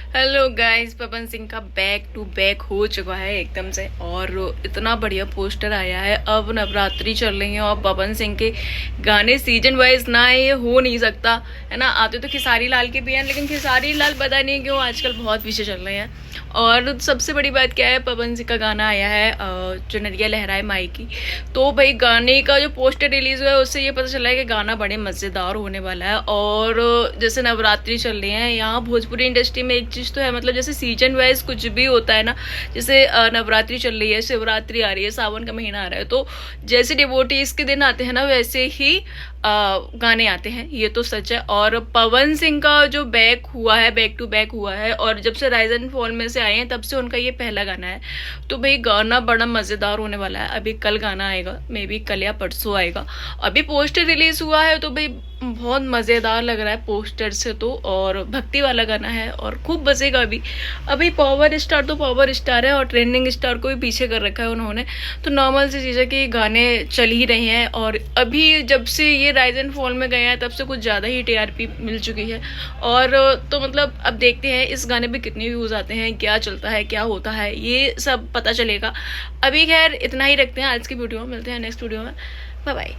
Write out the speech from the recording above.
Hello guys, Pawan Singh का back to back हो चुका है एकदम से। और इतना बढ़िया पोस्टर आया है। अब नवरात्रि चल रही है और पवन सिंह के गाने सीजन वाइज ना ये हो नहीं सकता है ना। आते तो खेसारी लाल के भी हैं, लेकिन खेसारी लाल पता नहीं क्यों आजकल बहुत पीछे चल रहे हैं। और सबसे बड़ी बात क्या है, पवन सिंह का गाना आया है चुनरिया लहराए माई की। तो भाई गाने का जो पोस्टर रिलीज हुआ है उससे ये पता चला है कि गाना बड़े मजेदार होने वाला है। और जैसे नवरात्रि चल रही है, यहाँ भोजपुरी इंडस्ट्री में एक चीज तो है, मतलब जैसे सीजन वाइज कुछ भी होता है ना। जैसे नवरात्रि चल रही है, शिवरात्रि आ रही है, सावन का महीना आ रहा है, तो जैसे डिवोटीज के दिन आते हैं ना वैसे ही गाने आते हैं, ये तो सच है। और पवन सिंह का जो बैक हुआ है, बैक टू बैक हुआ है, और जब से राइज एंड फॉल में से आए हैं तब से उनका ये पहला गाना है। तो भाई गाना बड़ा मजेदार होने वाला है। अभी कल गाना आएगा, मे बी कल या परसों आएगा। अभी पोस्टर रिलीज हुआ है तो भाई बहुत मजेदार लग रहा है पोस्टर से तो। और भक्ति वाला गाना है और खूब बजेगा। अभी अभी पावर स्टार तो पावर स्टार है और ट्रेंडिंग स्टार को भी पीछे कर रखा है उन्होंने। तो नॉर्मल सी चीज़ है कि गाने चल ही रहे हैं। और अभी जब से ये राइज एंड फॉल में गए हैं तब से कुछ ज़्यादा ही टीआरपी मिल चुकी है। और तो मतलब अब देखते हैं इस गाने पे कितने व्यूज़ आते हैं, क्या चलता है, क्या होता है, ये सब पता चलेगा। अभी खैर इतना ही रखते हैं आज की वीडियो में। मिलते हैं नेक्स्ट वीडियो में। Bye bye.